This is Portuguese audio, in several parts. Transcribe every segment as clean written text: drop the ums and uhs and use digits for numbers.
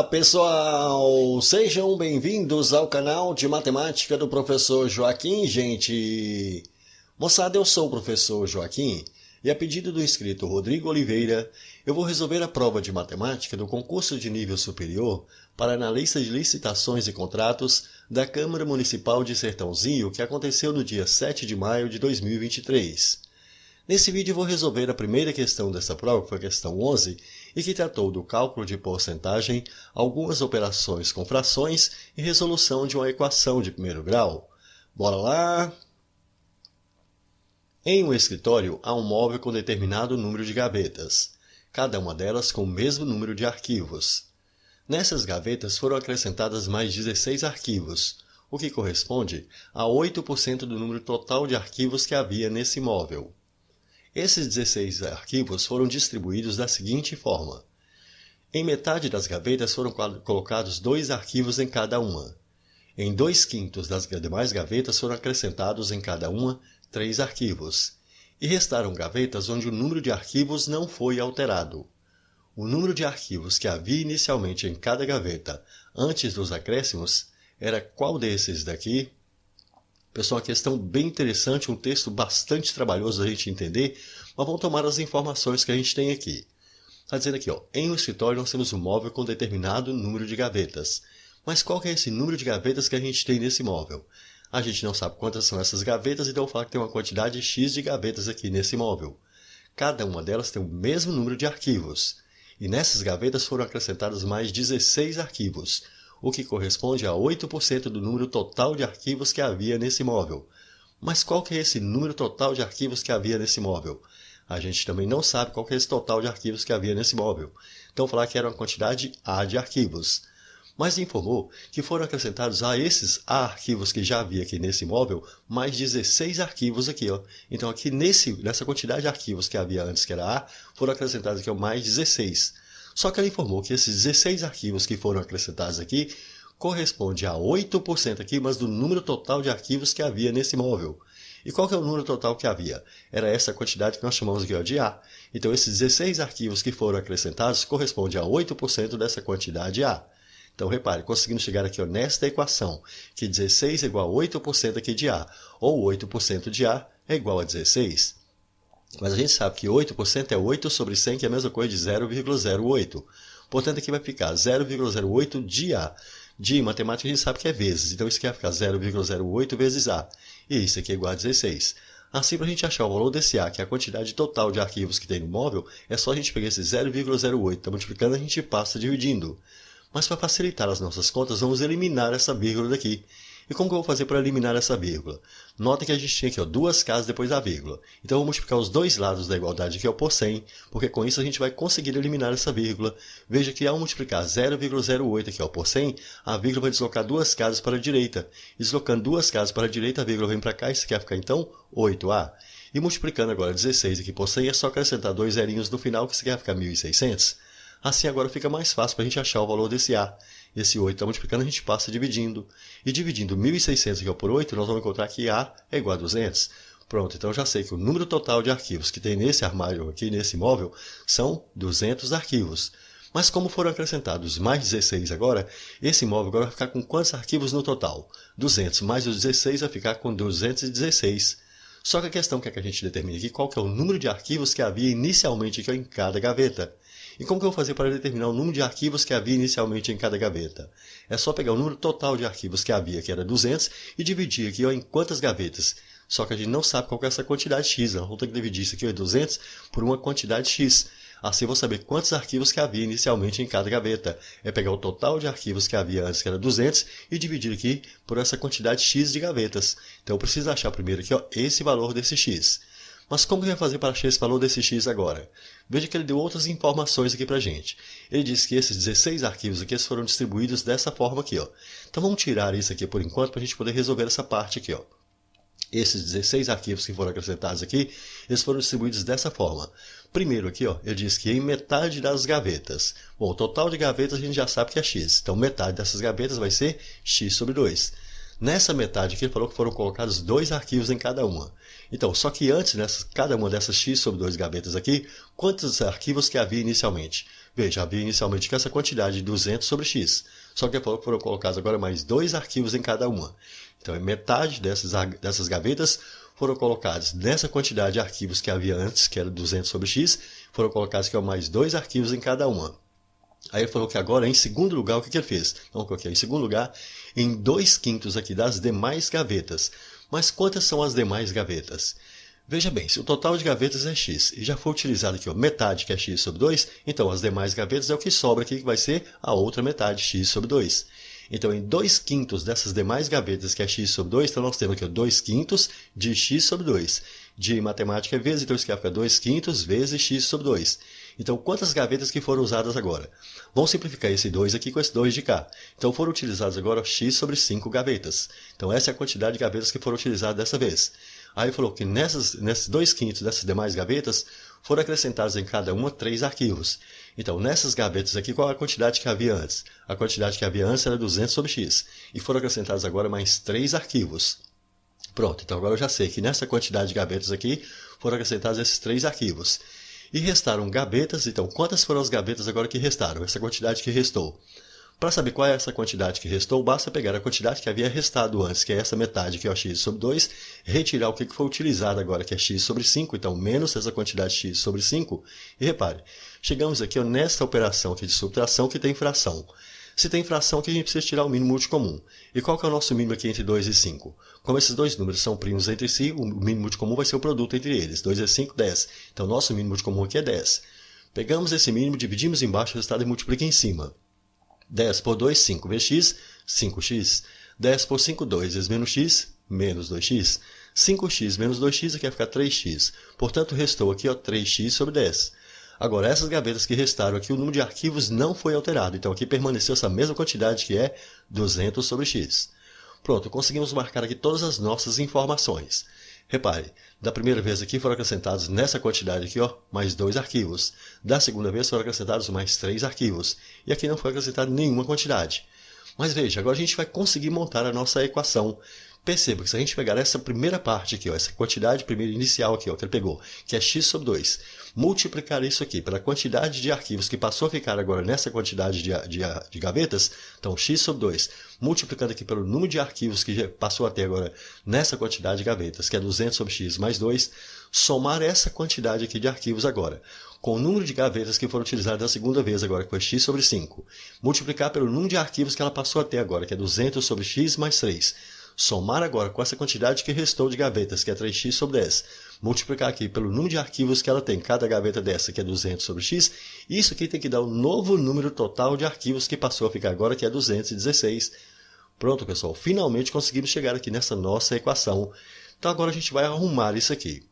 pessoal! Sejam bem-vindos ao canal de matemática do professor Joaquim, gente! Moçada, eu sou o professor Joaquim e a pedido do inscrito Rodrigo Oliveira, eu vou resolver a prova de matemática do concurso de nível superior para analista de licitações e contratos da Câmara Municipal de Sertãozinho, que aconteceu no dia 7 de maio de 2023. Nesse vídeo eu vou resolver a primeira questão dessa prova, que foi a questão 11, e que tratou do cálculo de porcentagem, algumas operações com frações e resolução de uma equação de primeiro grau. Bora lá! Em um escritório há um móvel com determinado número de gavetas, cada uma delas com o mesmo número de arquivos. Nessas gavetas foram acrescentadas mais 16 arquivos, o que corresponde a 8% do número total de arquivos que havia nesse móvel. Esses 16 arquivos foram distribuídos da seguinte forma. Em metade das gavetas foram colocados 2 arquivos em cada uma. Em 2/5 das demais gavetas foram acrescentados em cada uma 3 arquivos. E restaram gavetas onde o número de arquivos não foi alterado. O número de arquivos que havia inicialmente em cada gaveta antes dos acréscimos era qual desses daqui? Pessoal, uma questão bem interessante, um texto bastante trabalhoso da gente entender, mas vamos tomar as informações que a gente tem aqui. Está dizendo aqui, em um escritório nós temos um móvel com determinado número de gavetas. Mas qual que é esse número de gavetas que a gente tem nesse móvel? A gente não sabe quantas são essas gavetas, então vou falar que tem uma quantidade X de gavetas aqui nesse móvel. Cada uma delas tem o mesmo número de arquivos. E nessas gavetas foram acrescentados mais 16 arquivos, o que corresponde a 8% do número total de arquivos que havia nesse móvel. Mas qual que é esse número total de arquivos que havia nesse móvel? A gente também não sabe qual que é esse total de arquivos que havia nesse móvel. Então, vou falar que era uma quantidade A de arquivos. Mas informou que foram acrescentados a esses A arquivos que já havia aqui nesse móvel, mais 16 arquivos aqui. Então, aqui nessa quantidade de arquivos que havia antes, que era A, foram acrescentados aqui mais 16. Só que ela informou que esses 16 arquivos que foram acrescentados aqui corresponde a 8% aqui, mas do número total de arquivos que havia nesse móvel. E qual que é o número total que havia? Era essa quantidade que nós chamamos aqui de A. Então, esses 16 arquivos que foram acrescentados corresponde a 8% dessa quantidade A. Então, repare, conseguimos chegar aqui nesta equação, que 16 é igual a 8% aqui de A, ou 8% de A é igual a 16. Mas a gente sabe que 8% é 8 sobre 100, que é a mesma coisa de 0,08. Portanto, aqui vai ficar 0,08 de A. De em matemática a gente sabe que é vezes, então isso aqui vai ficar 0,08 vezes A. E isso aqui é igual a 16. Assim, para a gente achar o valor desse A, que é a quantidade total de arquivos que tem no móvel, é só a gente pegar esse 0,08, está multiplicando, a gente passa dividindo. Mas para facilitar as nossas contas, vamos eliminar essa vírgula daqui. E como que eu vou fazer para eliminar essa vírgula? Nota que a gente tinha aqui duas casas depois da vírgula. Então eu vou multiplicar os dois lados da igualdade aqui por 100, porque com isso a gente vai conseguir eliminar essa vírgula. Veja que ao multiplicar 0,08 aqui por 100, a vírgula vai deslocar duas casas para a direita. E deslocando duas casas para a direita, a vírgula vem para cá, isso aqui vai ficar então 8A. E multiplicando agora 16 aqui por 100, é só acrescentar dois zerinhos no final, que isso aqui vai ficar 1.600. Assim agora fica mais fácil para a gente achar o valor desse A. Esse 8 está multiplicando, a gente passa dividindo. E dividindo 1.600 aqui por 8, nós vamos encontrar que A é igual a 200. Pronto, então eu já sei que o número total de arquivos que tem nesse armário aqui, nesse móvel, são 200 arquivos. Mas como foram acrescentados mais 16 agora, esse móvel agora vai ficar com quantos arquivos no total? 200 mais os 16 vai ficar com 216. Só que a questão que a gente determina aqui qual que é o número de arquivos que havia inicialmente aqui em cada gaveta. E como que eu vou fazer para determinar o número de arquivos que havia inicialmente em cada gaveta? É só pegar o número total de arquivos que havia, que era 200, e dividir aqui em quantas gavetas. Só que a gente não sabe qual que é essa quantidade X. Nós vamos ter que dividir isso aqui, 200, por uma quantidade X. Assim eu vou saber quantos arquivos que havia inicialmente em cada gaveta. É pegar o total de arquivos que havia antes, que era 200, e dividir aqui por essa quantidade X de gavetas. Então eu preciso achar primeiro aqui esse valor desse X. Mas como que vai fazer para achar esse valor desse X agora? Veja que ele deu outras informações aqui para a gente. Ele disse que esses 16 arquivos aqui foram distribuídos dessa forma aqui. Então vamos tirar isso aqui por enquanto para a gente poder resolver essa parte aqui. Esses 16 arquivos que foram acrescentados aqui, eles foram distribuídos dessa forma. Primeiro aqui, ele diz que em metade das gavetas. Bom, o total de gavetas a gente já sabe que é X. Então metade dessas gavetas vai ser X sobre 2. Nessa metade aqui ele falou que foram colocados 2 arquivos em cada uma. Então, só que antes, cada uma dessas x sobre 2 gavetas aqui, quantos arquivos que havia inicialmente? Veja, havia inicialmente que essa quantidade de 200 sobre x. Só que ele falou que foram colocados agora mais 2 arquivos em cada uma. Então, metade dessas gavetas foram colocados nessa quantidade de arquivos que havia antes, que era 200 sobre x, foram colocados aqui, mais 2 arquivos em cada uma. Aí ele falou que agora, em segundo lugar, o que ele fez? Então, eu coloquei em segundo lugar, em 2/5 aqui das demais gavetas. Mas quantas são as demais gavetas? Veja bem, se o total de gavetas é x e já foi utilizado aqui metade, que é x sobre 2, então as demais gavetas é o que sobra aqui, que vai ser a outra metade, x sobre 2. Então, em 2/5 dessas demais gavetas, que é x sobre 2, então nós temos aqui 2/5 de x sobre 2. De matemática é vezes, então isso aqui vai ficar 2/5 vezes x sobre 2. Então, quantas gavetas que foram usadas agora? Vamos simplificar esse 2 aqui com esse 2 de cá. Então, foram utilizadas agora x sobre 5 gavetas. Então, essa é a quantidade de gavetas que foram utilizadas dessa vez. Aí falou que nesses 2/5 dessas demais gavetas, foram acrescentados em cada uma 3 arquivos. Então, nessas gavetas aqui, qual é a quantidade que havia antes? A quantidade que havia antes era 200 sobre x. E foram acrescentados agora mais 3 arquivos. Pronto, então agora eu já sei que nessa quantidade de gavetas aqui, foram acrescentados esses 3 arquivos. E restaram gavetas, então quantas foram as gavetas agora que restaram? Essa quantidade que restou. Para saber qual é essa quantidade que restou, basta pegar a quantidade que havia restado antes, que é essa metade, que é o x sobre 2, retirar o que foi utilizado agora, que é x sobre 5, então menos essa quantidade x sobre 5. E repare, chegamos aqui nessa operação aqui de subtração que tem fração. Se tem fração, aqui a gente precisa tirar o mínimo múltiplo comum. E qual que é o nosso mínimo aqui entre 2 e 5? Como esses dois números são primos entre si, o mínimo múltiplo comum vai ser o produto entre eles. 2 vezes 5, 10. Então, nosso mínimo múltiplo comum aqui é 10. Pegamos esse mínimo, dividimos embaixo o resultado e multiplica em cima. 10 por 2, 5 vezes x, 5x. 10 por 5, 2 vezes menos x, menos 2x. 5x menos 2x, aqui vai ficar 3x. Portanto, restou aqui 3x sobre 10. Agora, essas gavetas que restaram aqui, o número de arquivos não foi alterado. Então, aqui permaneceu essa mesma quantidade, que é 200 sobre x. Pronto, conseguimos marcar aqui todas as nossas informações. Repare, da primeira vez aqui foram acrescentados nessa quantidade aqui, mais 2 arquivos. Da segunda vez foram acrescentados mais 3 arquivos. E aqui não foi acrescentada nenhuma quantidade. Mas veja, agora a gente vai conseguir montar a nossa equação. Perceba que se a gente pegar essa primeira parte aqui, essa quantidade primeira inicial aqui, que ele pegou, que é x sobre 2, multiplicar isso aqui pela quantidade de arquivos que passou a ficar agora nessa quantidade de gavetas, então x sobre 2, multiplicando aqui pelo número de arquivos que já passou até agora nessa quantidade de gavetas, que é 200 sobre x mais 2, somar essa quantidade aqui de arquivos agora, com o número de gavetas que foram utilizadas da segunda vez agora, que foi x sobre 5, multiplicar pelo número de arquivos que ela passou até agora, que é 200 sobre x mais 3, somar agora com essa quantidade que restou de gavetas, que é 3x sobre 10. Multiplicar aqui pelo número de arquivos que ela tem, cada gaveta dessa, que é 200 sobre x. Isso aqui tem que dar o novo número total de arquivos que passou a ficar agora, que é 216. Pronto, pessoal. Finalmente conseguimos chegar aqui nessa nossa equação. Então agora a gente vai arrumar isso aqui.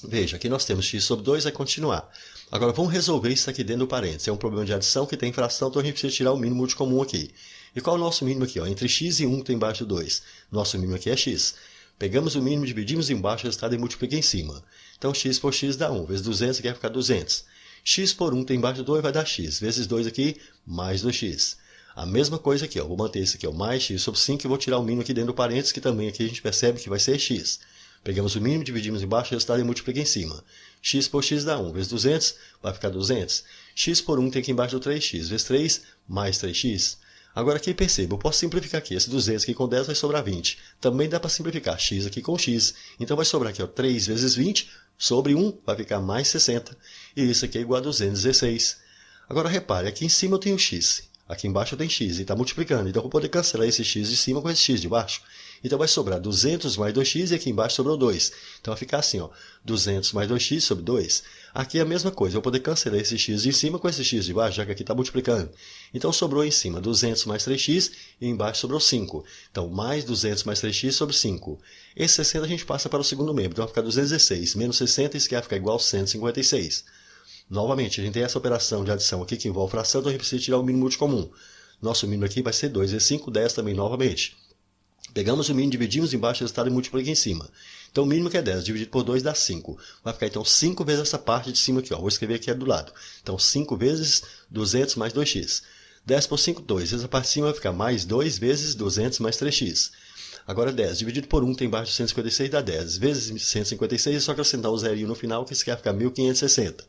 Veja, aqui nós temos x sobre 2, vai continuar. Agora vamos resolver isso aqui dentro do parênteses. É um problema de adição que tem fração, então a gente precisa tirar o mínimo múltiplo comum aqui. E qual é o nosso mínimo aqui? Entre x e 1 que tem embaixo do 2. Nosso mínimo aqui é x. Pegamos o mínimo, dividimos embaixo o resultado e multiplica em cima. Então x por x dá 1. Vezes 200 aqui vai ficar 200. X por 1 tem embaixo do 2 vai dar x. Vezes 2 aqui, mais 2x. A mesma coisa aqui, vou manter esse aqui, mais x sobre 5 e vou tirar o mínimo aqui dentro do parênteses, que também aqui a gente percebe que vai ser x. Pegamos o mínimo, dividimos embaixo o resultado e multiplica em cima. X por x dá 1. Vezes 200 vai ficar 200. X por 1 tem aqui embaixo do 3x. Vezes 3, mais 3x. Agora aqui perceba, eu posso simplificar aqui, esse 200 aqui com 10 vai sobrar 20. Também dá para simplificar x aqui com x. Então vai sobrar aqui 3 vezes 20 sobre 1 vai ficar mais 60. E isso aqui é igual a 216. Agora repare, aqui em cima eu tenho x. Aqui embaixo eu tenho x e está multiplicando. Então eu vou poder cancelar esse x de cima com esse x de baixo. Então vai sobrar 200 mais 2x e aqui embaixo sobrou 2. Então vai ficar assim, 200 mais 2x sobre 2. Aqui é a mesma coisa, eu vou poder cancelar esse x de cima com esse x de baixo, já que aqui está multiplicando. Então sobrou em cima 200 mais 3x e embaixo sobrou 5. Então mais 200 mais 3x sobre 5. Esse 60 a gente passa para o segundo membro, então vai ficar 216. Menos 60, isso aqui vai ficar igual a 156. Novamente, a gente tem essa operação de adição aqui que envolve fração, então a gente precisa tirar o mínimo múltiplo comum. Nosso mínimo aqui vai ser 2 vezes 5, 10 também novamente. Pegamos o mínimo, dividimos embaixo o resultado e multiplica em cima. Então o mínimo que é 10, dividido por 2 dá 5. Vai ficar então 5 vezes essa parte de cima aqui. Vou escrever aqui do lado. Então 5 vezes 200 mais 2x. 10 por 5, 2. Essa parte de cima vai ficar mais 2 vezes 200 mais 3x. Agora 10 dividido por 1 tem embaixo de 156 dá 10. Vezes 156 é só acrescentar um zerinho no final que isso quer ficar 1560.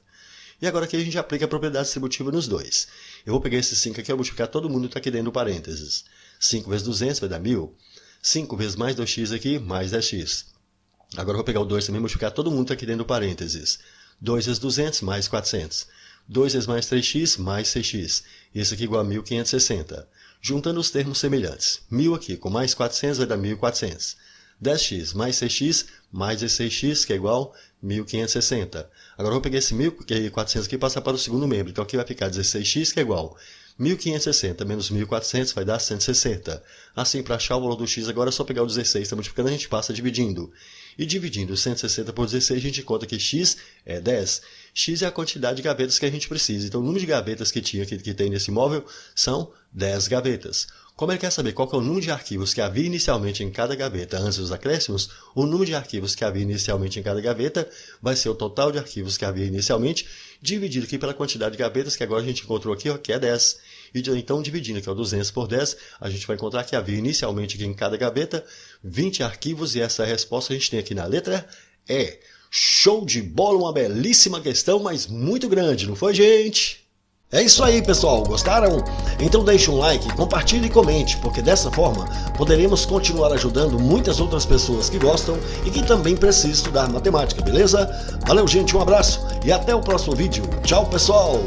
E agora aqui a gente aplica a propriedade distributiva nos dois. Eu vou pegar esse 5 aqui e multiplicar todo mundo que está aqui dentro do parênteses. 5 vezes 200 vai dar 1000. 5 vezes mais 2x aqui, mais 10x. Agora eu vou pegar o 2 também e multiplicar todo mundo que está aqui dentro do parênteses. 2 vezes 200 mais 400. 2 vezes mais 3x mais 6x. Isso aqui igual a 1560. Juntando os termos semelhantes. 1000 aqui com mais 400 vai dar 1400. 10x mais 6x mais 16x, que é igual a 1560. Agora eu vou pegar esse 1400 aqui e passar para o segundo membro. Então aqui vai ficar 16x, que é igual a 1560 menos 1400 vai dar 160. Assim, para achar o valor do x agora é só pegar o 16, está multiplicando, a gente passa dividindo. E dividindo 160 por 16, a gente conta que x é 10. X é a quantidade de gavetas que a gente precisa. Então o número de gavetas que tem nesse móvel são 10 gavetas. Como ele quer saber qual que é o número de arquivos que havia inicialmente em cada gaveta antes dos acréscimos, o número de arquivos que havia inicialmente em cada gaveta vai ser o total de arquivos que havia inicialmente, dividido aqui pela quantidade de gavetas que agora a gente encontrou aqui, ó, que é 10. E então, dividindo aqui, ó, 200 por 10, a gente vai encontrar que havia inicialmente aqui em cada gaveta 20 arquivos, e essa é a resposta que a gente tem aqui na letra E. Show de bola, uma belíssima questão, mas muito grande, não foi, gente? É isso aí, pessoal. Gostaram? Então deixe um like, compartilhe e comente, porque dessa forma poderemos continuar ajudando muitas outras pessoas que gostam e que também precisam estudar matemática, beleza? Valeu, gente, um abraço e até o próximo vídeo. Tchau, pessoal!